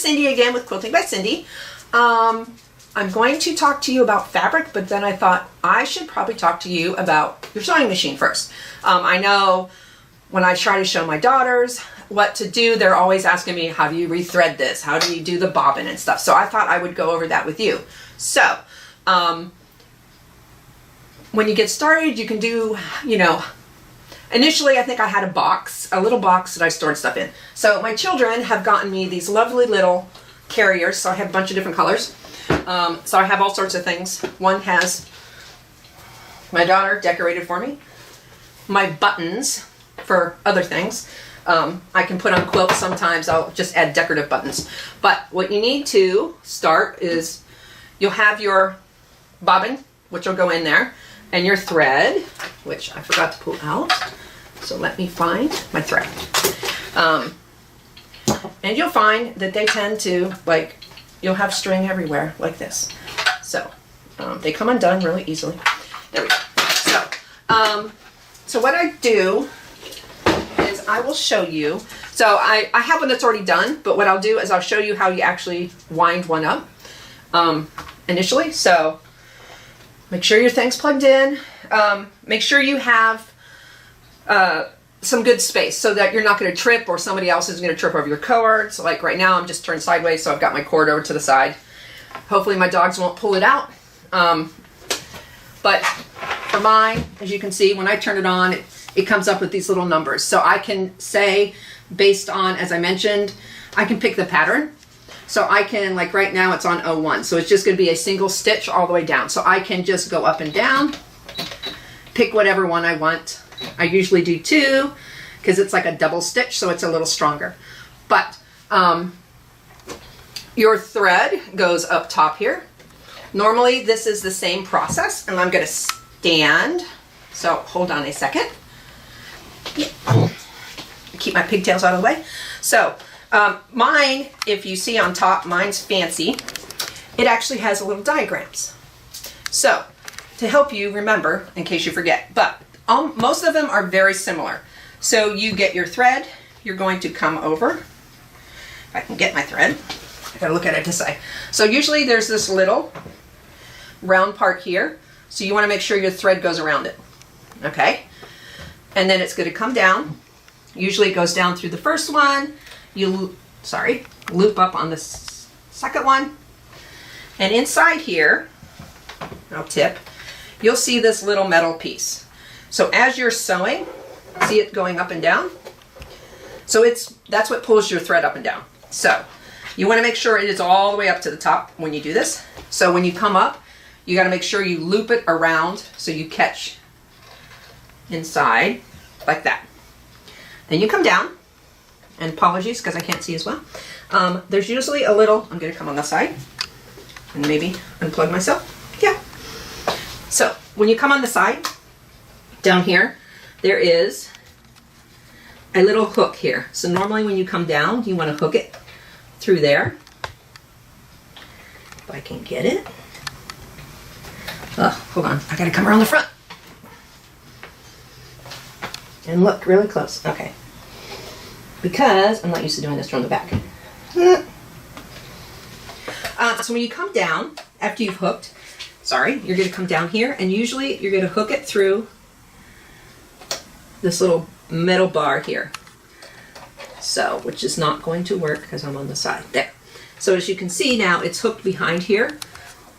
Cyndi again with Quilting by Cyndi. I'm going to talk to you about fabric, but then I thought I should probably talk to you about your sewing machine first. I know when I try to show my daughters what to do, they're always asking me, how do you rethread this? How do you do the bobbin and stuff? So I thought I would go over that with you. So, when you get started, you can do, initially I think I had a little box that I stored stuff in. So my children have gotten me these lovely little carriers, so I have a bunch of different colors. So I have all sorts of things. One has my daughter decorated for me. My buttons for other things. I can put on quilts sometimes. I'll just add decorative buttons. But what you need to start is you'll have your bobbin, which will go in there, and your thread, which I forgot to pull out. So let me find my thread. And you'll find that they tend to, you'll have string everywhere like this. So they come undone really easily. There we go. So what I do is I will show you. So I have one that's already done, but what I'll do is I'll show you how you actually wind one up initially. So make sure your thing's plugged in. Make sure you have some good space so that you're not going to trip or somebody else is going to trip over your cord. So like right now I'm just turned sideways, so I've got my cord over to the side. Hopefully my dogs won't pull it out. But for mine, as you can see, when I turn it on, it comes up with these little numbers. So I can say, based on, as I mentioned, I can pick the pattern. So I can, like right now it's on 01. So it's just going to be a single stitch all the way down. So I can just go up and down, pick whatever one I want. I usually do 2 because it's like a double stitch, so it's a little stronger. But your thread goes up top here. Normally this is the same process, and I'm going to stand. So hold on a second. Keep my pigtails out of the way. So mine, if you see on top, mine's fancy. It actually has little diagrams. So to help you remember, in case you forget, but most of them are very similar. So you get your thread, you're going to come over. If I can get my thread, I gotta look at it to say. So usually there's this little round part here. So you wanna make sure your thread goes around it, okay? And then it's gonna come down. Usually it goes down through the first one. You, loop up on the second one. And inside here, I'll tip, you'll see this little metal piece. So as you're sewing, see it going up and down? So that's what pulls your thread up and down. So you want to make sure it is all the way up to the top when you do this. So when you come up, you got to make sure you loop it around so you catch inside like that. Then you come down, and apologies because I can't see as well. There's usually a little, I'm going to come on the side and maybe unplug myself. Yeah. So when you come on the side, down here, there is a little hook here. So normally when you come down, you want to hook it through there. If I can get it. Oh, hold on. I got to come around the front. And look really close. Okay. Because I'm not used to doing this from the back. So when you come down, after you've hooked, you're going to come down here, and usually you're going to hook it through this little metal bar here. So, which is not going to work because I'm on the side. There. So as you can see now, it's hooked behind here.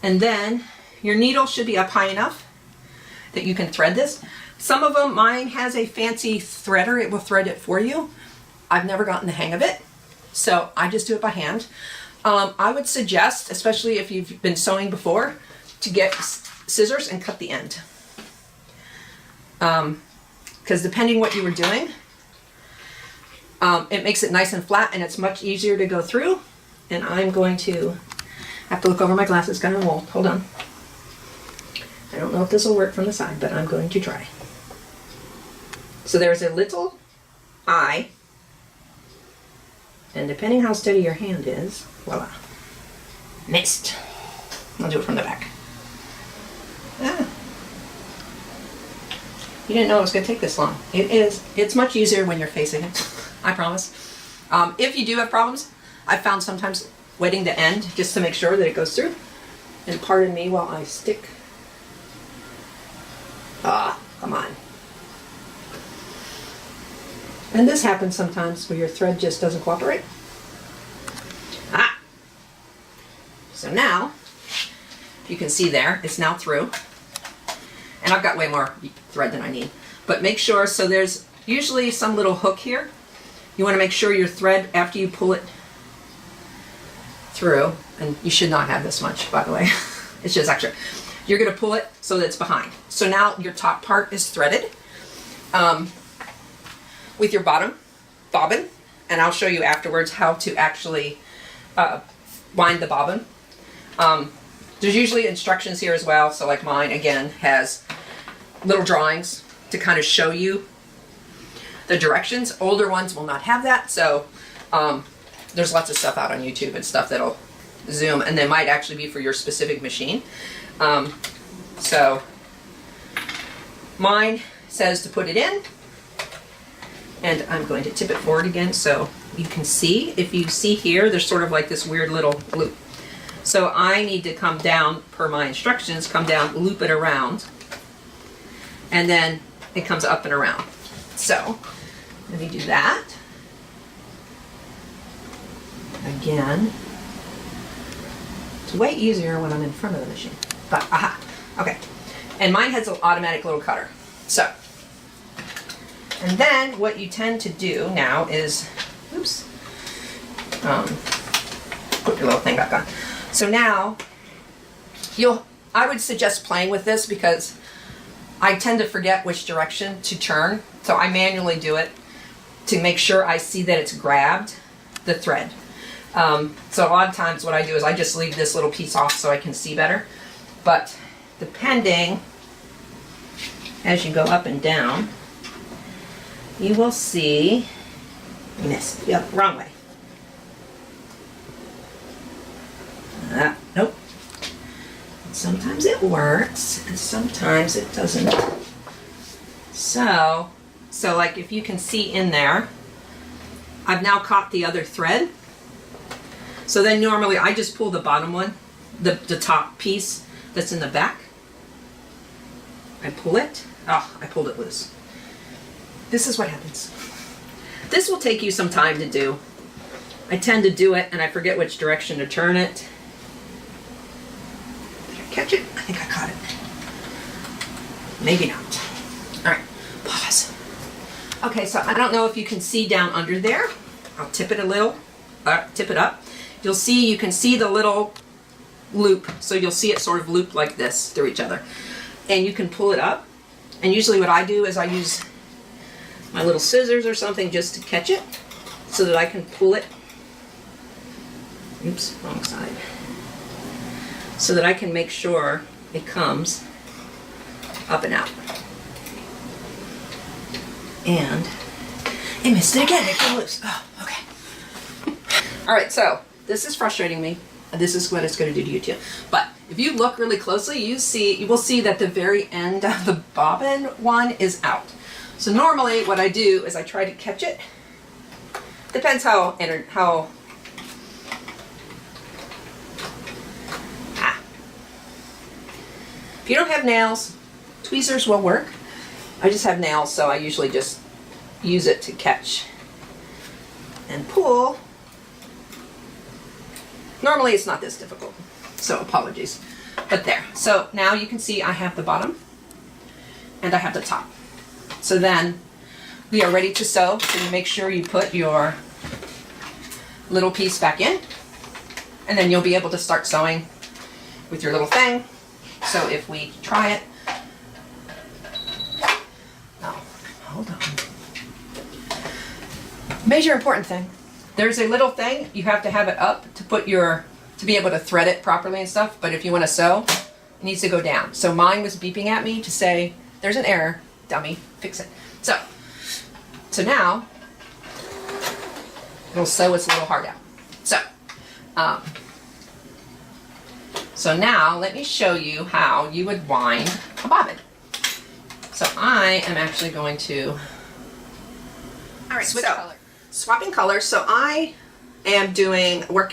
And then your needle should be up high enough that you can thread this. Some of them, mine has a fancy threader. It will thread it for you. I've never gotten the hang of it, so I just do it by hand. I would suggest, especially if you've been sewing before, to get scissors and cut the end. Because depending what you were doing, it makes it nice and flat, and it's much easier to go through. And I'm going to have to look over my glasses, kind of won't. Hold on. I don't know if this will work from the side, but I'm going to try. So there's a little eye, and depending how steady your hand is, voila, missed. I'll do it from the back. Ah. You didn't know it was going to take this long. It is. It's much easier when you're facing it. I promise. If you do have problems, I've found sometimes wetting the end just to make sure that it goes through. And pardon me while I stick. Come on. And this happens sometimes where your thread just doesn't cooperate. So now, you can see there, it's now through. And I've got way more thread than I need. But make sure, so there's usually some little hook here. You want to make sure your thread, after you pull it through, and you should not have this much, by the way. It's just extra. You're going to pull it so that it's behind. So now your top part is threaded with your bobbin, and I'll show you afterwards how to actually wind the bobbin. There's usually instructions here as well, so like mine, again, has little drawings to kind of show you the directions. Older ones will not have that, so there's lots of stuff out on YouTube and stuff that'll zoom, and they might actually be for your specific machine. So mine says to put it in, and I'm going to tip it forward again so you can see. If you see here, there's sort of like this weird little loop. So I need to come down, per my instructions, come down, loop it around, and then it comes up and around. So let me do that. Again, it's way easier when I'm in front of the machine. But, okay. And mine has an automatic little cutter. So, and then what you tend to do now is, oops, put your little thing back on. So now, I would suggest playing with this because I tend to forget which direction to turn. So I manually do it to make sure I see that it's grabbed the thread. So a lot of times what I do is I just leave this little piece off so I can see better. But depending, as you go up and down, you will see, missed, yep, wrong way. Nope. Sometimes it works and sometimes it doesn't. So like if you can see in there, I've now caught the other thread. So then normally I just pull the bottom one, the top piece that's in the back. I pull it. Oh, I pulled it loose. This is what happens. This will take you some time to do. I tend to do it and I forget which direction to turn it. Did I catch it? I think I caught it. Maybe not. All right, pause. Okay, so I don't know if you can see down under there. I'll tip it a little, tip it up. You'll see, you can see the little loop. So you'll see it sort of loop like this through each other. And you can pull it up. And usually what I do is I use my little scissors or something just to catch it so that I can pull it. Oops, wrong side. So that I can make sure it comes up and out. And it missed it again, it came loose. Oh, okay. All right, so this is frustrating me. This is what it's going to do to you too. But if you look really closely, you will see that the very end of the bobbin one is out. So normally what I do is I try to catch it. Depends how If you don't have nails, tweezers will work. I just have nails, so I usually just use it to catch and pull. Normally it's not this difficult, so apologies. But there. So now you can see I have the bottom and I have the top. So then we are ready to sew. So you make sure you put your little piece back in, and then you'll be able to start sewing with your little thing. So if we try it, oh, hold on. Major important thing. There's a little thing, you have to have it up to put to be able to thread it properly and stuff, but if you want to sew, it needs to go down. So mine was beeping at me to say, there's an error, dummy, fix it. So now, it'll sew its little heart out. So now let me show you how you would wind a bobbin. So I am actually going to, all right, switch color. Swapping colors. So I am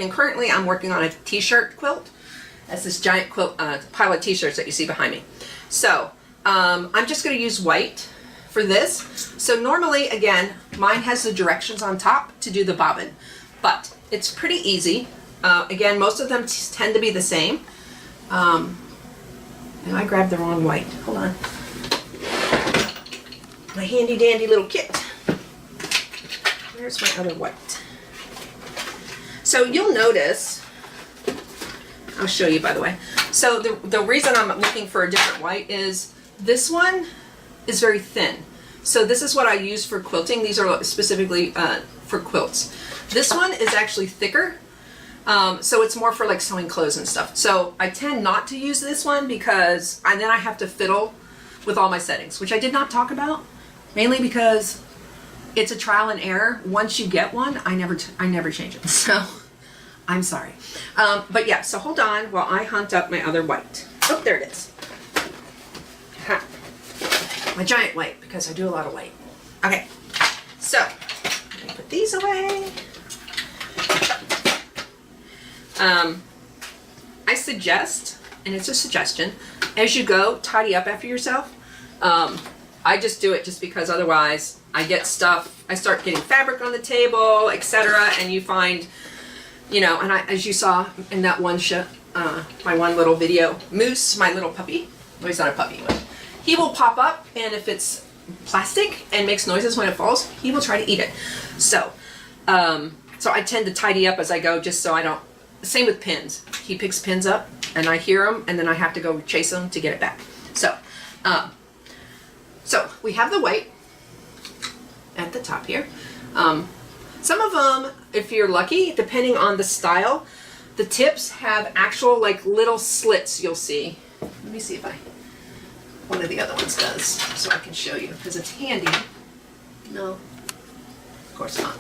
currently I'm working on a t-shirt quilt. That's this giant quilt, pile of t-shirts that you see behind me. So I'm just going to use white for this. So normally, again, mine has the directions on top to do the bobbin, but it's pretty easy. Again, most of them tend to be the same. And I grabbed the wrong white. Hold on. My handy dandy little kit. Where's my other white? So you'll notice, I'll show you by the way. So the reason I'm looking for a different white is this one is very thin. So this is what I use for quilting. These are specifically for quilts. This one is actually thicker. So it's more for like sewing clothes and stuff. So I tend not to use this one because then I have to fiddle with all my settings, which I did not talk about, mainly because it's a trial and error. Once you get one, I never change it. So I'm sorry. But yeah, so hold on while I hunt up my other white. Oh, there it is. Ha. My giant white, because I do a lot of white. Okay, so let me put these away. I suggest, and it's a suggestion, as you go, tidy up after yourself. I just do it just because otherwise I get stuff, I start getting fabric on the table, etc. And you find, you know, and as you saw in that one my one little video, Moose, my little puppy, well, he's not a puppy, but he will pop up, and if it's plastic and makes noises when it falls, he will try to eat it. So, so I tend to tidy up as I go, just so I don't. Same with pins. He picks pins up, and I hear them, and then I have to go chase them to get it back. So, so we have the white at the top here. Some of them, if you're lucky, depending on the style, the tips have actual like little slits. You'll see. Let me see if one of the other ones does, so I can show you, because it's handy. No, of course not.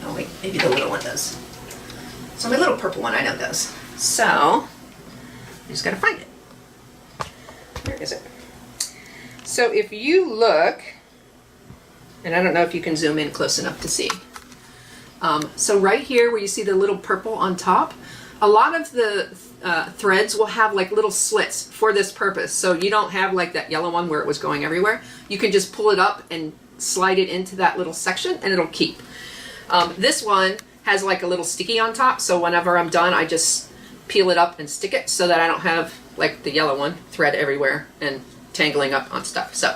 Oh wait, maybe the little one does. So my little purple one I know does. So I just gotta find it. Where is it? So if you look, and I don't know if you can zoom in close enough to see. So right here where you see the little purple on top, a lot of the threads will have like little slits for this purpose. So you don't have like that yellow one where it was going everywhere. You can just pull it up and slide it into that little section and it'll keep. This one has like a little sticky on top, so whenever I'm done I just peel it up and stick it so that I don't have like the yellow one thread everywhere and tangling up on stuff. So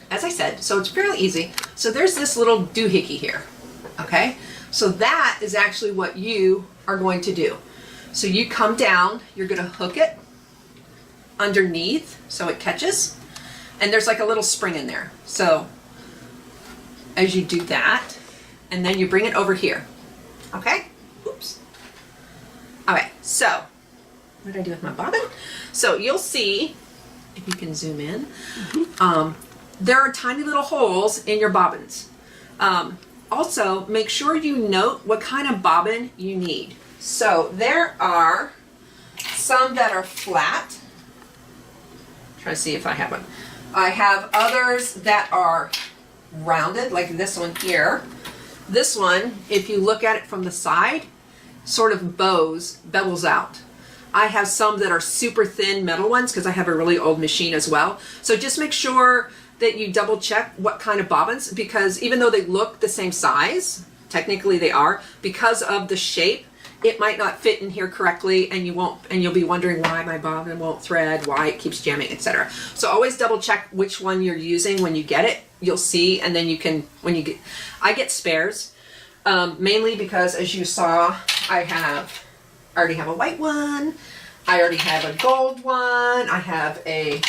as I said, so it's fairly easy. So there's this little doohickey here, okay? So that is actually what you are going to do. So you come down, you're gonna hook it underneath so it catches, and there's like a little spring in there. So as you do that, and then you bring it over here, okay? Oops. Okay, so what did I do with my bobbin? So you'll see, if you can zoom in, there are tiny little holes in your bobbins. Also, make sure you note what kind of bobbin you need. So there are some that are flat. Try to see if I have one. I have others that are rounded, like this one here. This one, if you look at it from the side, sort of bevels out. I have some that are super thin metal ones because I have a really old machine as well. So just make sure that you double check what kind of bobbins, because even though they look the same size, technically they are, because of the shape, it might not fit in here correctly, and you'll be wondering why my bobbin won't thread, why it keeps jamming, etc. So always double check which one you're using when you get it. You'll see, and then you can, I get spares, mainly because as you saw, I already have a white one, I already have a gold one, I have a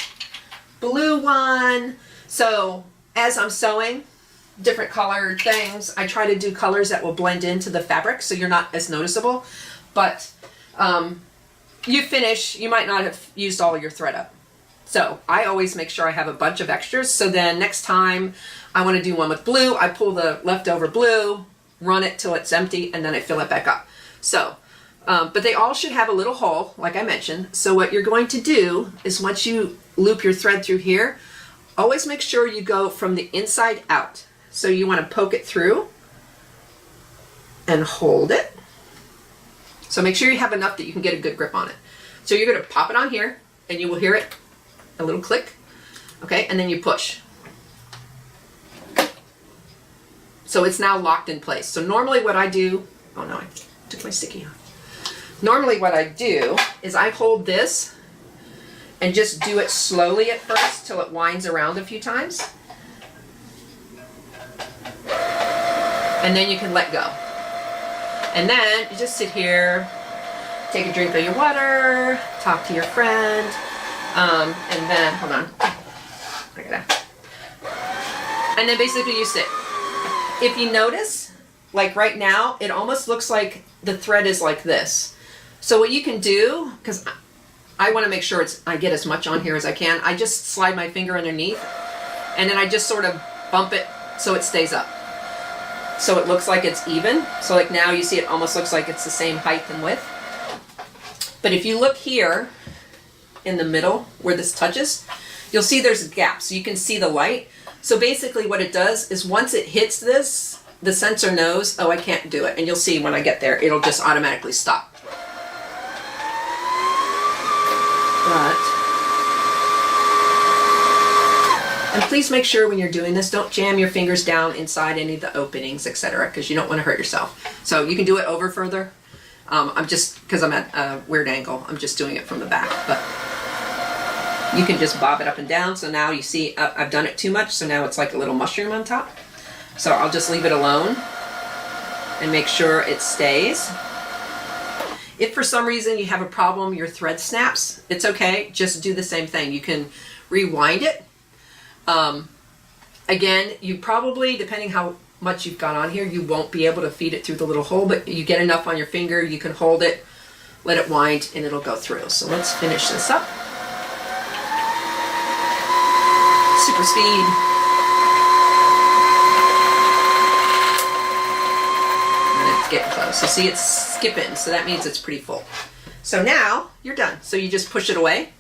blue one. So as I'm sewing different colored things, I try to do colors that will blend into the fabric so you're not as noticeable. But you finish, you might not have used all of your thread up. So I always make sure I have a bunch of extras, so then next time I want to do one with blue, I pull the leftover blue, run it till it's empty, and then I fill it back up. So, but they all should have a little hole, like I mentioned. So what you're going to do is once you loop your thread through here, always make sure you go from the inside out. So you want to poke it through and hold it. So make sure you have enough that you can get a good grip on it. So you're going to pop it on here and you will hear it, a little click. Okay, and then you push. So it's now locked in place. So normally what I do, oh no, I took my sticky off. Normally what I do is I hold this and just do it slowly at first till it winds around a few times. And then you can let go. And then you just sit here, take a drink of your water, talk to your friend, and then, hold on. And then basically you sit. If you notice, like right now, it almost looks like the thread is like this. So what you can do, because I want to make sure I get as much on here as I can, I just slide my finger underneath and then I just sort of bump it so it stays up. So it looks like it's even. So like now you see it almost looks like it's the same height and width. But if you look here in the middle where this touches, you'll see there's a gap so you can see the light. So basically what it does is once it hits this, the sensor knows, oh, I can't do it. And you'll see when I get there, it'll just automatically stop. And please make sure when you're doing this, don't jam your fingers down inside any of the openings, etc., because you don't want to hurt yourself. So you can do it over further. I'm just, because I'm at a weird angle, I'm just doing it from the back. But you can just bob it up and down. So now you see I've done it too much, so now it's like a little mushroom on top. So I'll just leave it alone and make sure it stays. If for some reason you have a problem, your thread snaps, it's okay. Just do the same thing. You can rewind it. Again, you probably, depending how much you've got on here, you won't be able to feed it through the little hole, but you get enough on your finger, you can hold it, let it wind, and it'll go through. So let's finish this up. Super speed. And it's getting close. So see, it's skipping, so that means it's pretty full. So now you're done. So you just push it away,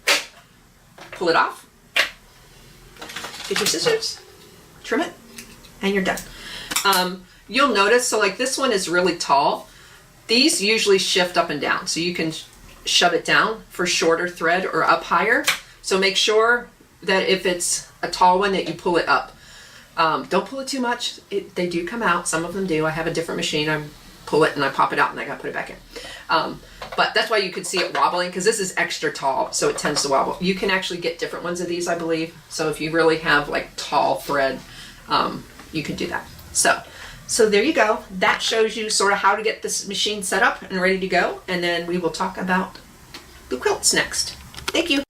pull it off, get your scissors, trim it, and you're done. You'll notice, so like this one is really tall. These usually shift up and down, so you can shove it down for shorter thread or up higher. So make sure that if it's a tall one that you pull it up. Don't pull it too much. They do come out. Some of them do. I have a different machine. I pull it and I pop it out and I gotta put it back in. But that's why you can see it wobbling, because this is extra tall, so it tends to wobble. You can actually get different ones of these, I believe. So if you really have like tall thread, you can do that. So there you go. That shows you sort of how to get this machine set up and ready to go. And then we will talk about the quilts next. Thank you.